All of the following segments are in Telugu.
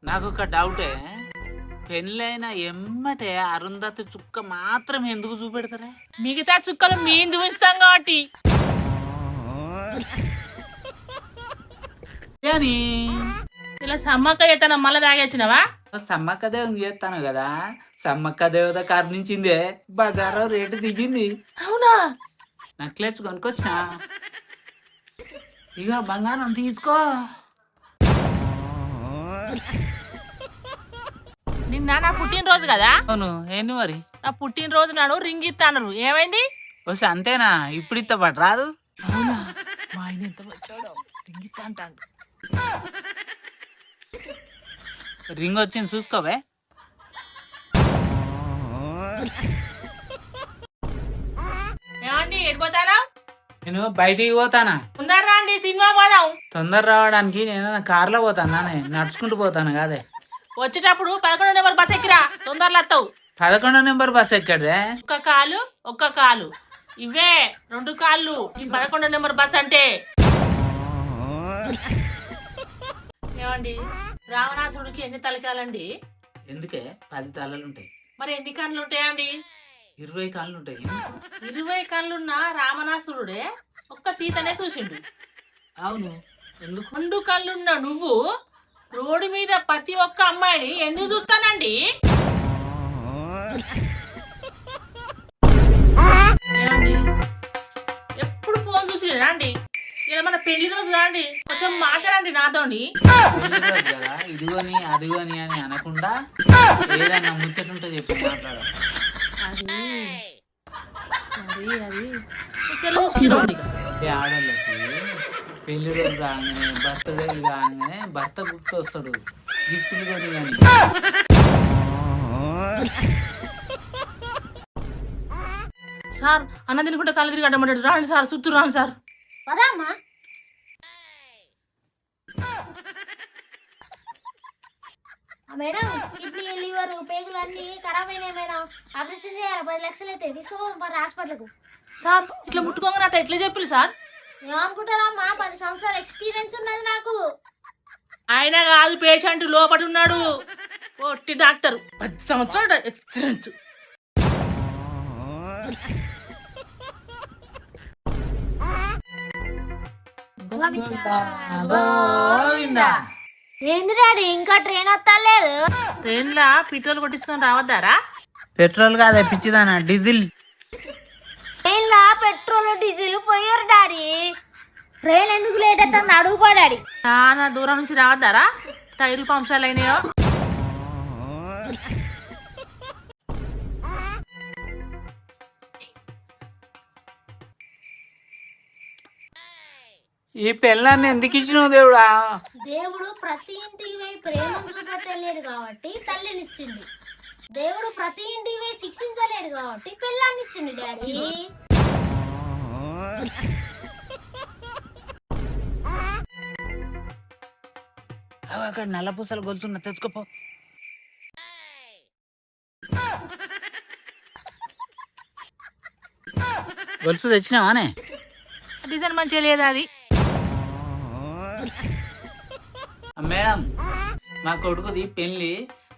నాకు ఒక డౌటే, పెళ్ళైన ఎమ్మటే అరుంధతి చుక్క మాత్రం ఎందుకు చూపెడతారా? మిగతా చుక్కలు మేము చూపిస్తాం కాబట్టి. కానీ ఇలా సమ్మక్క చేతన మళ్ళా తాగొచ్చినవా? సమ్మక్క దేవుని చేస్తాను కదా, సమ్మక్క దేవత కరుణించిందే, బజారు రేటు దిగింది. అవునా? నక్లెస్ కొనుక్కొచ్చిన. ఇక బంగారం తీసుకో. నిన్న నా పుట్టినరోజు కదా, అవును, ఏంది మరి? నా పుట్టినరోజు నాడు రింగ్ ఇస్తాను, ఏమైంది? వస్తే అంతేనా? ఇప్పుడు ఇస్తా పట్టు రాదు. అవునా? మా ఆయన ఎంత వచ్చాడో, రింగ్ ఇస్తా అంటాడు. రింగ్ వచ్చింది చూసుకోవే. ఏమండి ఎడిపోతారా? నేను బయటికి పోతానా. తొందరరా అండి, సినిమా పోదాం. తొందర రావడానికి నేను కార్లో పోతానా, నడుచుకుంటూ పోతాను కాదే. వచ్చేటప్పుడు 11 నెంబర్ బస్ ఎక్కిరా, తొందరలో వస్తావు. 11 నెంబర్ బస్ ఎక్కడే? ఒక్క కాలు ఇవే 2 కాళ్ళు. ఈ 11 నెంబర్ బస్ అంటే. ఏమండి, రావణాసుడికి ఎన్ని తలకాలండి? ఎందుకే 10 తలలు ఉంటాయి. మరి ఎన్ని కళ్ళు ఉంటాయండి? 20 కాళ్ళు ఉంటాయి. 20 కళ్ళున్న రావణాసురుడే ఒక్క సీతనే చూసిండు. అవును, ఎందుకు? 2 కళ్ళున్న నువ్వు రోడ్డు మీద ప్రతి ఒక్క అమ్మాయిని ఎందుకు చూస్తానండి? ఏమండి, ఎప్పుడు ఫోన్ చూసినా అండి? ఇలా మన పెళ్లి రోజు కాండి, కొంచెం మాట్లాడండి నాతోని. పెళ్లి రోజు కదా, ఇదిగోని అదిగోని అని అనకుండా ఏదైనా ముచ్చటుంటే చెప్పి మాట్లాడాలి. అది సెలవు చూసుకోండి. ఆడోళ్ళకి పెళ్లి రోజు రాగానే, బర్త్డే రాగానే భర్త గుర్తు వస్తాడు, గిఫ్ట్లు కొని కానీ. సార్, అన్న తినుకుంటే కళ్ళు తిరిగి అడ్డమంటాడు. రాండి సార్, చుట్టూ రాండి సార్. పదమ్మా. మేడం, కిడ్నీ లివర్ పేగులు అన్ని ఖరాబ్ అయినాయి మేడం. ఆపరేషన్ చేయాలి, 10 లక్షలు అయితే తీసుకోవాలి మరి హాస్పిటల్కు. సార్, ఇట్లా ముట్టుకోగానే అట్లా ఎట్లా చెప్పారు సార్? ఏమనుకుంటారమ్మా, 10 సంవత్సరాల ఎక్స్పీరియన్స్ ఉన్నది నాకు. ఆయన కాదు, పేషెంట్ లోపల ఉన్నాడు. ఒట్టి డాక్టర్, 10 సంవత్సరాలు ఎక్స్పీరియన్స్. గోవిందా. ఏంది డాడీ, ఇంకా ట్రైన్ వస్తలేదు? ట్రైన్లా పెట్రోల్ కొట్టించుకొని రావద్దారా? పెట్రోల్ కాదే పిచ్చిదానా, డీజిల్. ట్రైన్లా పెట్రోల్ డీజిల్ పోయారు డాడీ. ట్రైన్ ఎందుకు లేట్ అవుతుంది అడుగుపో డాడీ. చాలా దూరం నుంచి రావద్దారా? టైర్లు పంప్షాలు అయినాయో. ఈ పిల్లాన్ని ఎందుకు ఇచ్చినావు దేవుడా? దేవుడు ప్రతి ఇంటికి పోయి ప్రేమను చూపెట్టలేడు కాబట్టి తల్లినిచ్చిండు. దేవుడు ప్రతి ఇంటికి పోయి శిక్షించలేడు కాబట్టి పిల్లాన్ని ఇచ్చిండు డాడీ. అక్కడ నల్ల పూసలు గొలుసున్నా, తెచ్చుకోపో. గొలుసు తెచ్చినావానే? డిజైన్ మంచిగా లేదా అది? మేడం, మా కొడుకుది పెళ్లి,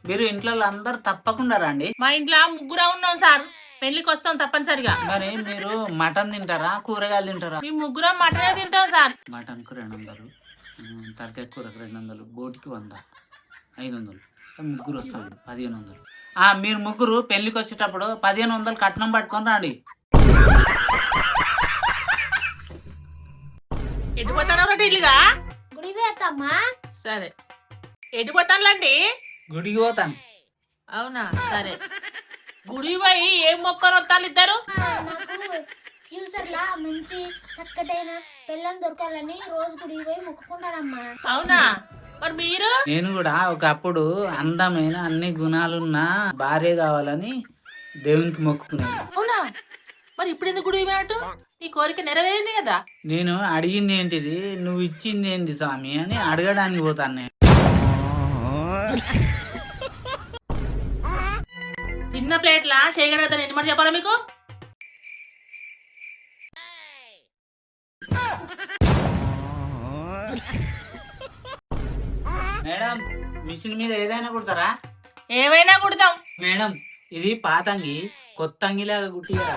మీరు ఇంట్లో అందరు తప్పకుండా రండి. మా ఇంట్లో 3 ఉన్నాం సార్, పెళ్లికి వస్తాం తప్పనిసరిగా. మరి మీరు మటన్ తింటారా, కూరగాయలు తింటారా? మేము 3 మటనే తింటాం సార్. మటన్కు 200, తలకాయ కూరకు 200, బోటికి 100, 500. ముగ్గురు వస్తారు, 1500. మీరు ముగ్గురు పెళ్లికి వచ్చేటప్పుడు 1500 కట్నం పట్టుకొని రండి. ఎడిపోతాను ఇల్లుగా. గుడి వేత్తమ్మా. సరే, ఎడిపోతానులండి. గుడికి పోతాను. అవునా? సరే, గుడి పోయి ఏం మొక్కలు వస్తాను ఇద్దరు? నాకు ఫ్యూచర్ లా మంచి చక్కటైన పిల్లని దొరకాలని రోజు గుడికి పోయి మొక్కుకుంటానమ్మా. అవునా? మరి మీరు? నేను కూడా ఒకప్పుడు అందమైన అన్ని గుణాలున్న భార్య కావాలని దేవునికి మొక్కుకున్నాను. అవునా? మరి ఇప్పుడు ఎందుకు గుడి పోయినట్టు? నీ కోరిక నెరవేరింది కదా. నేను అడిగింది ఏంటిది, నువ్వు ఇచ్చింది ఏంటి స్వామి అని అడగడానికి పోతాను నేను. తిన్న ప్లేట్లా చేయగలగదని ఎన్ని మాట చెప్పాలా మీకు? మేడం, మిషన్ మీద ఏదైనా కుడతారా? ఏమైనా కుడతాం. మేడం ఇది పాత అంగి, కొత్త అంగిలాగా కుట్టియరా?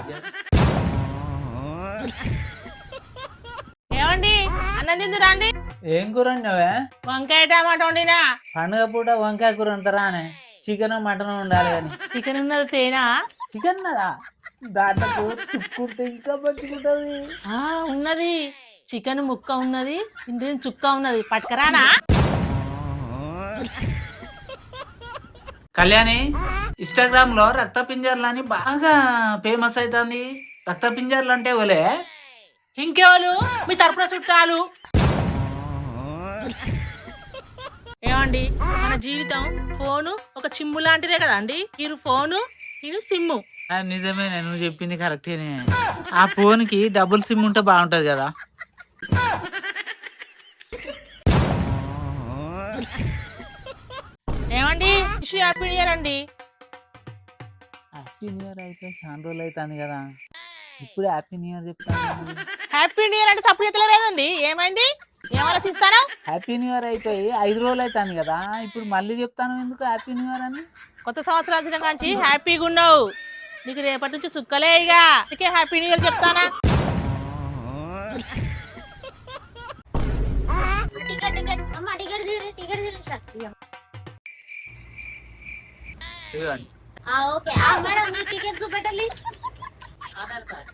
ఏమండి అన్నం తిందురా అండి? ఏం కూర వండినావే? వంకాయ టమాటా వండినా. పండుగ పూట వంకాయ కూర అంటారా అని? చికెన్ మటన్ ఉండాలి కానీ. చికెన్ ఉన్నది తేనా? చికెన్ ఉన్నదా? దాంట్లో చుక్కుంటే ఇంకా మంచిగుంటది. ఉన్నది. చికెన్ ముక్క ఉన్నది, ఇంటి చుక్క ఉన్నది. పట్టుకరానా? కళ్యాణి ఇన్స్టాగ్రామ్ లో రక్త పింజర్లు అని బాగా ఫేమస్ అవుతుంది. రక్త పింజర్లు అంటే ఓలే? ఇంకెవరు? మీ తరపున చుట్టాలు. ఏమండి మన జీవితం ఫోను ఒక చిమ్ము లాంటిదే కదా అండి. మీరు ఫోను, నేను సిమ్ము. నిజమే, నువ్వు చెప్పింది కరెక్టేనే. ఆ ఫోన్కి డబుల్ సిమ్ ఉంటే బాగుంటది కదా. ఏమండి విష్ హ్యాపీ న్యూ ఇయర్ అండి. హ్యాపీ న్యూ ఇయర్ అయిపోయి చాలా రోజులు అవుతుంది కదా, ఇప్పుడు హ్యాపీ న్యూ ఇయర్ చెప్తాను. హ్యాపీ న్యూ ఇయర్ అంటే తప్పు చేతలో లేదండి. ఏమైంది? ఏమాలోచిస్తారా? హ్యాపీ న్యూ ఇయర్ అయిపోయి 5 రోజులు అవుతుంది కదా, ఇప్పుడు మళ్ళీ చెప్తాను ఎందుకు హ్యాపీ న్యూ ఇయర్ అని? కొత్త సంవత్సరం వచ్చిన కాంచి హ్యాపీగా ఉన్నావు. నీకు రేపటి నుంచి సుక్కలే ఇక. అందుకే హ్యాపీ న్యూ ఇయర్ చెప్తానా. టికెట్ టికెట్ అమ్మ టికెట్ తీరు సార్. ఓకే మేడం మీరు టికెట్ చూపెట్టాలి. ఆధార్ కార్డ్